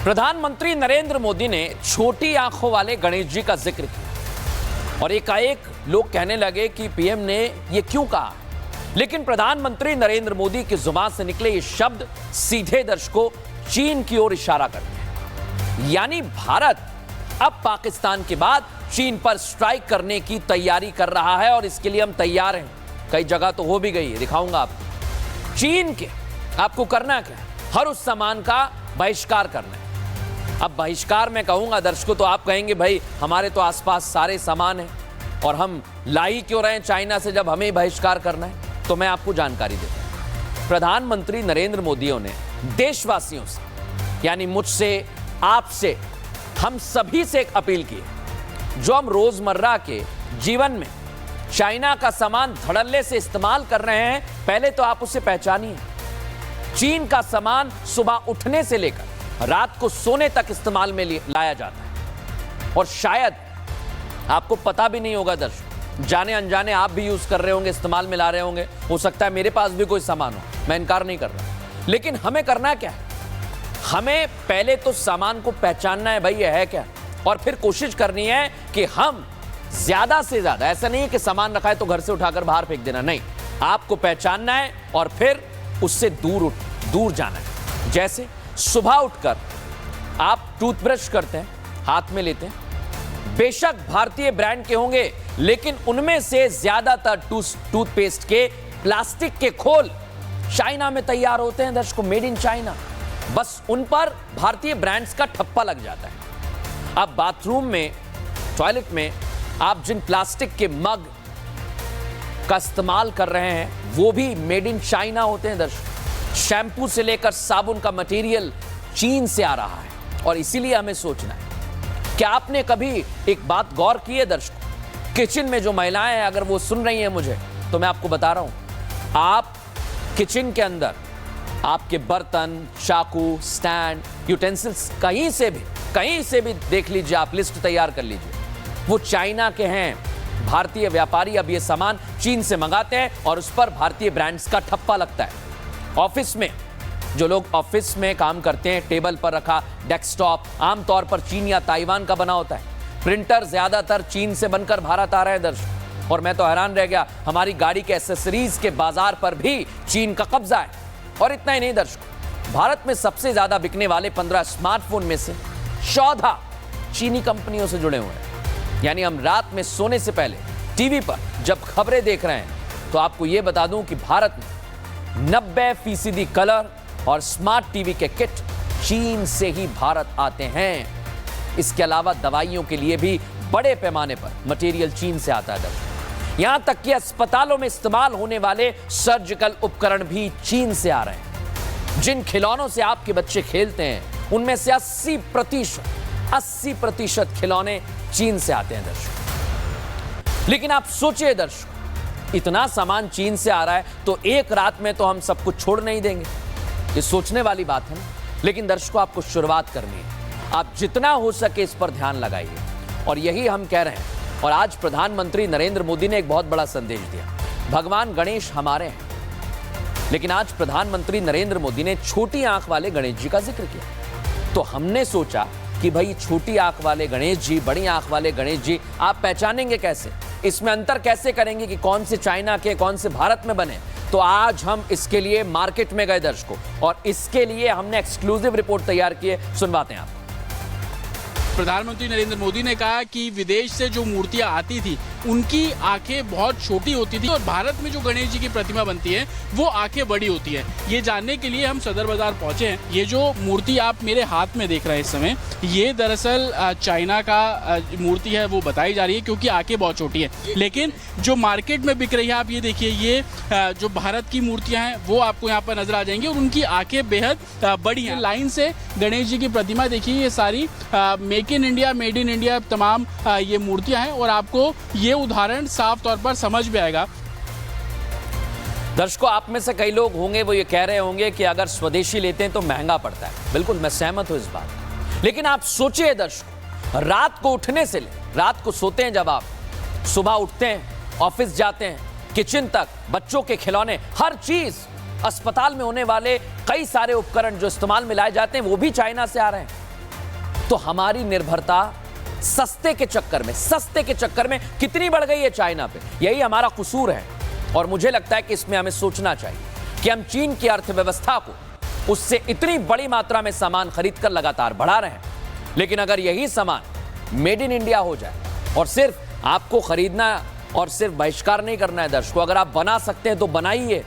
प्रधानमंत्री नरेंद्र मोदी ने छोटी आंखों वाले गणेश जी का जिक्र किया और एकाएक लोग कहने लगे कि पीएम ने यह क्यों कहा। लेकिन प्रधानमंत्री नरेंद्र मोदी की जुबान से निकले ये शब्द सीधे दर्शकों चीन की ओर इशारा करते हैं। यानी भारत अब पाकिस्तान के बाद चीन पर स्ट्राइक करने की तैयारी कर रहा है और इसके लिए हम तैयार हैं। कई जगह तो हो भी गई है, दिखाऊंगा आपको। चीन के आपको करना क्या है? हर उस सामान का बहिष्कार करना है। अब बहिष्कार मैं कहूंगा दर्शकों तो आप कहेंगे भाई हमारे तो आसपास सारे सामान हैं और हम ला ही क्यों रहे हैं चाइना से जब हमें बहिष्कार करना है। तो मैं आपको जानकारी देता हूं। प्रधानमंत्री नरेंद्र मोदी ने देशवासियों से यानी मुझसे, आपसे, हम सभी से एक अपील की है। जो हम रोजमर्रा के जीवन में चाइना का सामान धड़ल्ले से इस्तेमाल कर रहे हैं, पहले तो आप उसे पहचानिए। चीन का सामान सुबह उठने से लेकर रात को सोने तक इस्तेमाल में लाया जाता है और शायद आपको पता भी नहीं होगा दर्शक, जाने अनजाने आप भी यूज कर रहे होंगे, इस्तेमाल में ला रहे होंगे। हो सकता है मेरे पास भी कोई सामान हो, मैं इनकार नहीं कर रहा। लेकिन हमें करना क्या है? हमें पहले तो सामान को पहचानना है, भाई यह है क्या, और फिर कोशिश करनी है कि हम ज्यादा से ज्यादा, ऐसा नहीं है कि सामान रखा है तो घर से उठाकर बाहर फेंक देना, नहीं, आपको पहचानना है और फिर उससे दूर जाना है। जैसे सुबह उठकर आप टूथब्रश करते हैं, हाथ में लेते हैं, बेशक भारतीय ब्रांड के होंगे लेकिन उनमें से ज्यादातर टूथपेस्ट के प्लास्टिक के खोल चाइना में तैयार होते हैं दर्शकों, मेड इन चाइना। बस उन पर भारतीय ब्रांड्स का ठप्पा लग जाता है। अब बाथरूम में, टॉयलेट में आप जिन प्लास्टिक के मग का इस्तेमाल कर रहे हैं वो भी मेड इन चाइना होते हैं दर्शकों। शैम्पू से लेकर साबुन का मटेरियल चीन से आ रहा है और इसीलिए हमें सोचना है। क्या आपने कभी एक बात गौर की है दर्शकों, किचन में जो महिलाएं हैं, अगर वो सुन रही हैं मुझे, तो मैं आपको बता रहा हूं, आप किचन के अंदर आपके बर्तन, चाकू, स्टैंड, यूटेंसिल्स कहीं से भी देख लीजिए, आप लिस्ट तैयार कर लीजिए, वो चाइना के हैं। भारतीय व्यापारी अब ये सामान चीन से मंगाते हैं और उस पर भारतीय ब्रांड्स का ठप्पा लगता है। ऑफिस में जो लोग ऑफिस में काम करते हैं, टेबल पर रखा डेस्कटॉप आमतौर पर चीन या ताइवान का बना होता है। प्रिंटर ज्यादातर चीन से बनकर भारत आ रहे हैं दर्शक, और मैं तो हैरान रह गया, हमारी गाड़ी के एसेसरीज के बाजार पर भी चीन का कब्जा है। और इतना ही नहीं दर्शक, भारत में सबसे ज्यादा बिकने वाले 15 स्मार्टफोन में से 14 चीनी कंपनियों से जुड़े हुए हैं। यानी हम रात में सोने से पहले टीवी पर जब खबरें देख रहे हैं तो आपको यह बता दूं कि भारत में 90% कलर और स्मार्ट टीवी के किट चीन से ही भारत आते हैं। इसके अलावा दवाइयों के लिए भी बड़े पैमाने पर मटेरियल चीन से आता है। यहां तक कि अस्पतालों में इस्तेमाल होने वाले सर्जिकल उपकरण भी चीन से आ रहे हैं। जिन खिलौनों से आपके बच्चे खेलते हैं उनमें से 80% खिलौने चीन से आते हैं दर्शक। लेकिन आप सोचिए दर्शक, इतना सामान चीन से आ रहा है तो एक रात में तो हम सब कुछ छोड़ नहीं देंगे। ये सोचने वाली बात है ना। लेकिन दर्शकों, आपको शुरुआत करनी है, आप जितना हो सके इस पर ध्यान लगाइए और यही हम कह रहे हैं। और आज प्रधानमंत्री नरेंद्र मोदी ने एक बहुत बड़ा संदेश दिया, भगवान गणेश हमारे हैं। लेकिन आज प्रधानमंत्री नरेंद्र मोदी ने छोटी आंख वाले गणेश जी का जिक्र किया, तो हमने सोचा कि भाई छोटी आंख वाले गणेश जी, बड़ी आंख वाले गणेश जी आप पहचानेंगे कैसे, इसमें अंतर कैसे करेंगे कि कौन से चाइना के, कौन से भारत में बने। तो आज हम इसके लिए मार्केट में गए दर्शकों, और इसके लिए हमने एक्सक्लूसिव रिपोर्ट तैयार की है, सुनवाते हैं आप। प्रधानमंत्री नरेंद्र मोदी ने कहा कि विदेश से जो मूर्तियां आती थी उनकी आंखें बहुत छोटी होती थी और भारत में जो गणेश जी की प्रतिमा बनती है वो आंखें बड़ी होती है। ये जानने के लिए हम सदर बाजार पहुंचे हैं। ये जो मूर्ति आप मेरे हाथ में देख रहे हैं इस समय, ये दरअसल चाइना का मूर्ति है, वो बताई जा रही है क्योंकि आंखें बहुत छोटी है। लेकिन जो मार्केट में बिक रही है, आप ये देखिए, ये जो भारत की मूर्तियां हैं वो आपको यहाँ पर नजर आ जाएंगी और उनकी आंखें बेहद बड़ी हैं। लाइन से गणेश जी की प्रतिमा देखिए, ये सारी make in India, made in India तमाम ये मूर्तियां हैं और आपको ये उदाहरण साफ तौर पर समझ में आएगा। दर्शकों, आप में से कई लोग होंगे वो ये कह रहे होंगे कि अगर स्वदेशी लेते हैं तो महंगा पड़ता है। बिल्कुल मैं सहमत हूं इस बात। लेकिन आप सोचिए दर्शकों, रात को उठने से ले रात को सोते हैं, जब आप सुबह उठते हैं, ऑफिस जाते हैं, किचन तक, बच्चों के खिलौने, हर चीज, अस्पताल में होने वाले कई सारे उपकरण जो इस्तेमाल में लाए जाते हैं वो भी चाइना से आ रहे हैं। तो हमारी निर्भरता सस्ते के चक्कर में कितनी बढ़ गई है चाइना पे। यही हमारा कसूर है और मुझे लगता है कि इसमें हमें सोचना चाहिए कि हम चीन की अर्थव्यवस्था को उससे इतनी बड़ी मात्रा में सामान खरीदकर लगातार बढ़ा रहे हैं, लेकिन अगर यही सामान मेड इन इंडिया हो जाए और सिर्फ आपको खरीदना और सिर्फ बहिष्कार नहीं करना है दर्शकों, अगर आप बना सकते हैं तो बनाइए।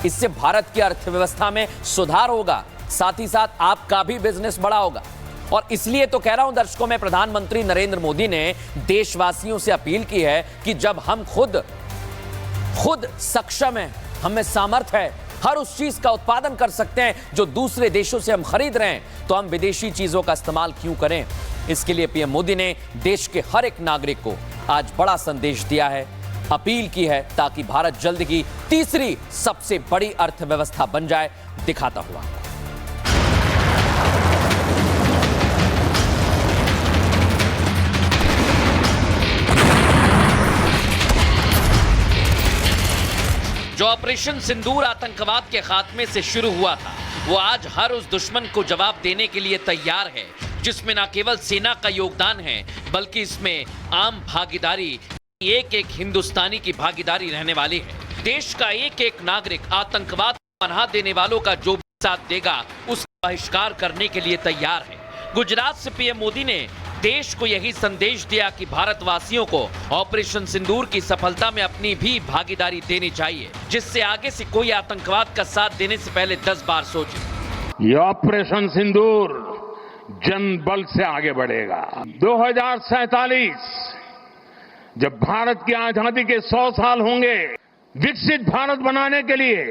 इससे भारत की अर्थव्यवस्था में सुधार होगा, साथ ही साथ आपका भी बिजनेस बड़ा होगा। और इसलिए तो कह रहा हूं दर्शकों, में प्रधानमंत्री नरेंद्र मोदी ने देशवासियों से अपील की है कि जब हम खुद सक्षम हैं, हमें सामर्थ्य है, हर उस चीज का उत्पादन कर सकते हैं जो दूसरे देशों से हम खरीद रहे हैं, तो हम विदेशी चीजों का इस्तेमाल क्यों करें। इसके लिए पीएम मोदी ने देश के हर एक नागरिक को आज बड़ा संदेश दिया है, अपील की है, ताकि भारत जल्द ही तीसरी सबसे बड़ी अर्थव्यवस्था बन जाए, दिखाता हुआ। जो ऑपरेशन सिंदूर आतंकवाद के खात्मे से शुरू हुआ था, वो आज हर उस दुश्मन को जवाब देने के लिए तैयार है, जिसमें न केवल सेना का योगदान है, बल्कि इसमें आम भागीदारी, एक एक हिंदुस्तानी की भागीदारी रहने वाली है। देश का एक एक नागरिक आतंकवाद को पनाह देने वालों का जो भी साथ देगा, उसका बहिष्कार करने के लिए तैयार है। गुजरात से पीएम मोदी ने देश को यही संदेश दिया कि भारतवासियों को ऑपरेशन सिंदूर की सफलता में अपनी भी भागीदारी देनी चाहिए, जिससे आगे से कोई आतंकवाद का साथ देने से पहले 10 बार सोचे। ये ऑपरेशन सिंदूर जनबल से आगे बढ़ेगा। 2047 जब भारत की आजादी के 100 साल होंगे, विकसित भारत बनाने के लिए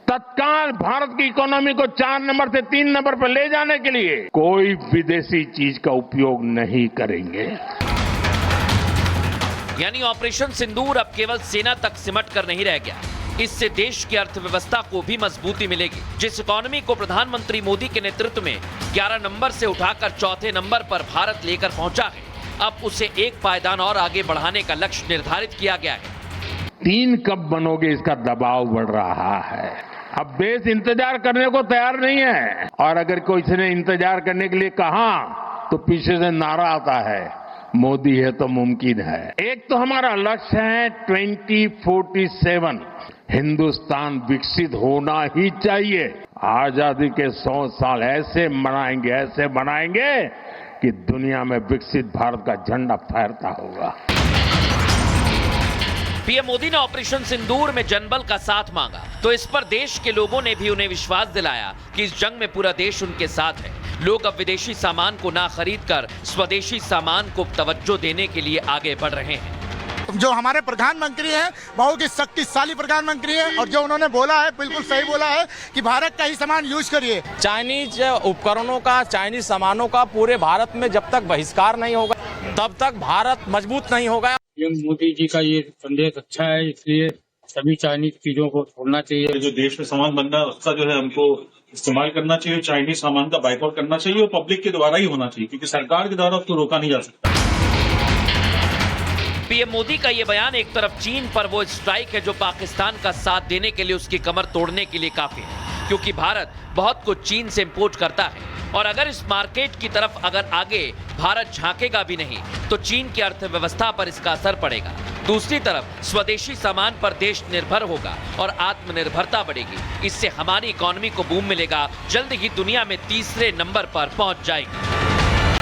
तत्काल भारत की इकोनॉमी को 4 नंबर से 3 नंबर पर ले जाने के लिए कोई विदेशी चीज का उपयोग नहीं करेंगे। यानी ऑपरेशन सिंदूर अब केवल सेना तक सिमट कर नहीं रह गया, इससे देश की अर्थव्यवस्था को भी मजबूती मिलेगी। जिस इकोनॉमी को प्रधानमंत्री मोदी के नेतृत्व में 11 नंबर से उठाकर 4थे नंबर पर भारत लेकर पहुंचा है, अब उसे एक पायदान और आगे बढ़ाने का लक्ष्य निर्धारित किया गया है। 3 कब बनोगे, इसका दबाव बढ़ रहा है। अब देश इंतजार करने को तैयार नहीं है, और अगर कोई ने इंतजार करने के लिए कहा तो पीछे से नारा आता है, मोदी है तो मुमकिन है। एक तो हमारा लक्ष्य है 2047 हिंदुस्तान विकसित होना ही चाहिए। आजादी के 100 साल ऐसे मनाएंगे कि दुनिया में विकसित भारत का झंडा फहरता होगा। पीएम मोदी ने ऑपरेशन सिंदूर में जनबल का साथ मांगा, तो इस पर देश के लोगों ने भी उन्हें विश्वास दिलाया कि इस जंग में पूरा देश उनके साथ है। लोग अब विदेशी सामान को ना खरीदकर स्वदेशी सामान को तवज्जो देने के लिए आगे बढ़ रहे हैं। जो हमारे प्रधानमंत्री हैं, बहुत ही शक्तिशाली प्रधानमंत्री हैं, और जो उन्होंने बोला है बिल्कुल सही बोला है कि भारत का ही सामान यूज करिए। चाइनीज उपकरणों का, चाइनीज सामानों का पूरे भारत में जब तक बहिष्कार नहीं होगा, तब तक भारत मजबूत नहीं होगा। पीएम मोदी जी का ये संदेश अच्छा है, इसलिए सभी चाइनीज चीजों को छोड़ना चाहिए। जो देश में सामान बनना है उसका जो है हमको इस्तेमाल करना चाहिए, चाइनीज सामान का बाइकआउट करना चाहिए, और पब्लिक के द्वारा ही होना चाहिए, क्योंकि सरकार के द्वारा उसको रोका नहीं जा सकता। पीएम मोदी का यह बयान एक तरफ चीन पर वो स्ट्राइक है जो पाकिस्तान का साथ देने के लिए उसकी कमर तोड़ने के लिए काफी है, क्योंकि भारत बहुत कुछ चीन से इंपोर्ट करता है, और अगर इस मार्केट की तरफ अगर आगे भारत झांकेगा भी नहीं तो चीन की अर्थव्यवस्था पर इसका असर पड़ेगा। दूसरी तरफ स्वदेशी सामान पर देश निर्भर होगा और आत्मनिर्भरता बढ़ेगी। इससे हमारी इकोनॉमी को बूम मिलेगा, जल्द ही दुनिया में तीसरे नंबर पर पहुंच जाएगी।